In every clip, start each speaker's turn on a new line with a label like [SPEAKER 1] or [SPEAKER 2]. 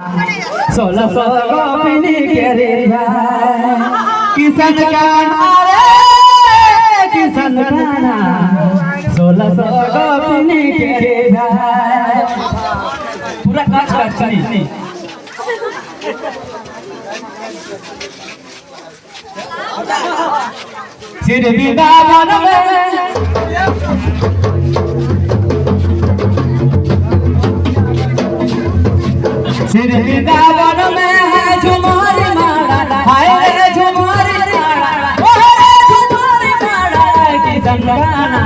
[SPEAKER 1] 16 गोपिनी के रे किशन का नारे किशन का ना 16 गोपिनी के रे पूरा काट नहीं सिर वृंदावन में सिर वृंदावन में है झुमार मारा हाय रे झुमार मारा ओ झुमार मारा किशन गाना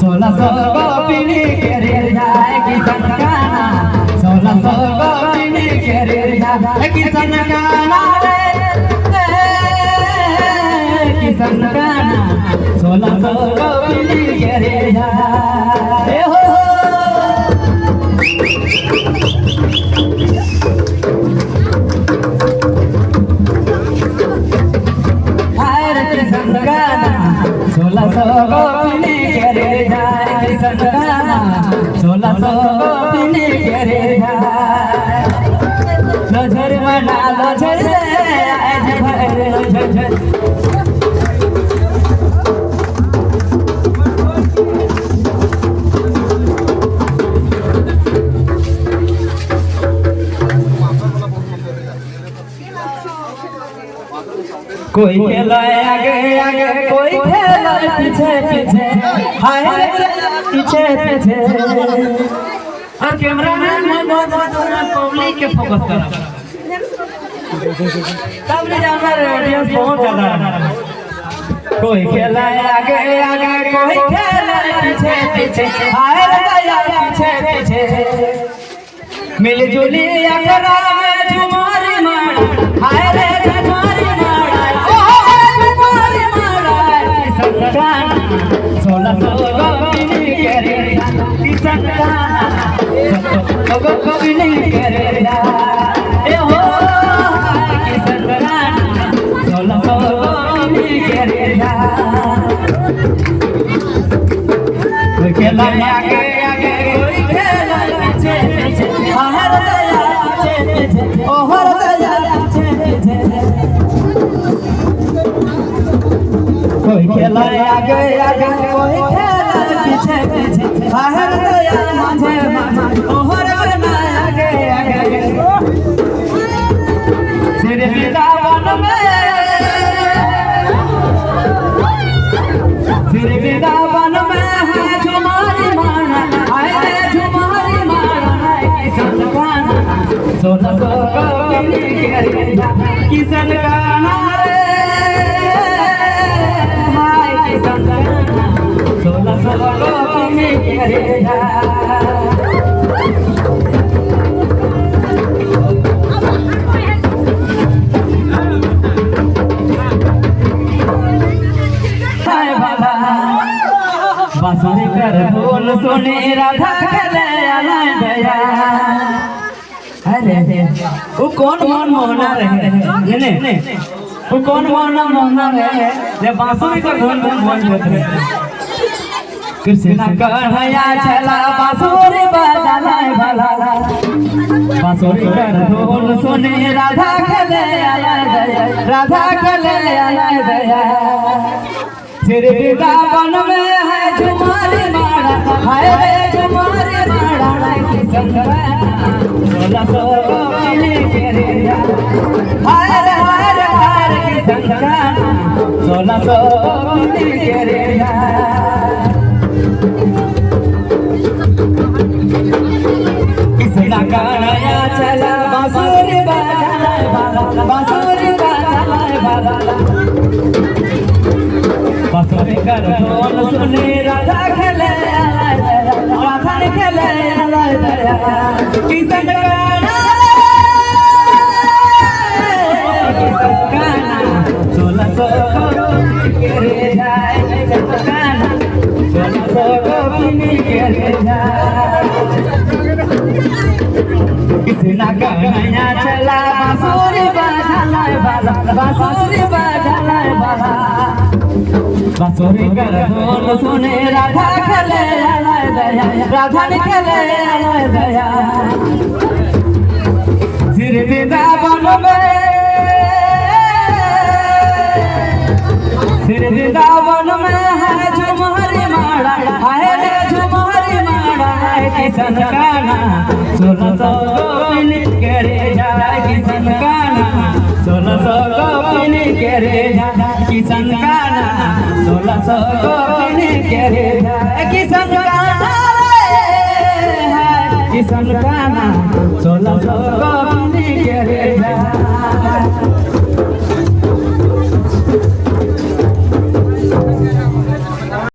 [SPEAKER 1] 16 गोपिनी के रे जाए किशन गाना 16 गोपिनी के रे जाए किशन गाना किशन गाना 16 गोपिनी के रे जाए हो गोपिनी के रे जाए किशन गाना 16 गोपिनी के रे जाए नजर बना नजर आज भर नजर कोई खेला आगे आगे कोई खेला पीछे पीछे हाय पीछे पीछे और कैमरामैन पब्लिक के फोकस करा तब ले जाना ऑडियंस बहुत ज्यादा कोई खेला आगे आगे कोई खेला पीछे पीछे हाय पीछे पीछे मिलजुली अकरा में झुमारी मार हाय रे झुमारी मार 16 गोपिनी के रे किशन गाना 16 गोपिनी के रे ए हो किशन गाना 16 गोपिनी के रे कोई खेला आगे आगे कोई खेला पीछे पीछे हर दया पीछे पीछे ओ हर दया पीछे पीछे कोई खेला आगे आगे कोई खेला पीछे पीछे हर दया माझे ओहर बना आगे आगे सिर वृंदावन में है झुमारी मारा हाय झुमारी मारा किशन गाना 16 गोपिनी के रे किशन गाना किशन गाना 16 गोपिनी के रे बांसुरी कर ढोल सुने राधा खेले आना दया अरे वो कौन मोना रहे ने वो कौन मोना रहे जे बांसुरी कर ढोल बजत रहे कृष्ण कन्हैया चला बांसुरी बजाना भला बांसुरी कर ढोल सुने राधा खेले आना दया राधा खेले आना दया सिर वृंदावन में है झुमारी मारा हाय झुमारी मारा किशन गाना 16 गोपिनी के रे हाय किशन गाना 16 गोपिनी के रे किशन कन्हैया चला बांसुरी बजाना भला बांसुरी बजाना भला बांसुरी कर ढोल सुने राधा खेले राधा खेले किशन गाना 16 गोपिनी के रे जाए किशन गाना 16 गोपिनी के रे जाए किशन कन्हैया चला बांसुरी बजाना भला बांसुरी बजाना भला बांसुरी कर ढोल सुने राधा खेले दया राधा खेले दया सिर वृंदावन में, सिर वृंदावन में है झुमरी माड़ा, है रे झुमरी माड़ा किशन काना 1600 गोपिन के रे जाए किशन काना 1600 गोपिन के रे जाए किशन काना 1600 गोपिन के रे जाए किशन काना किशन काना 1600 गोपिन के रे जाए।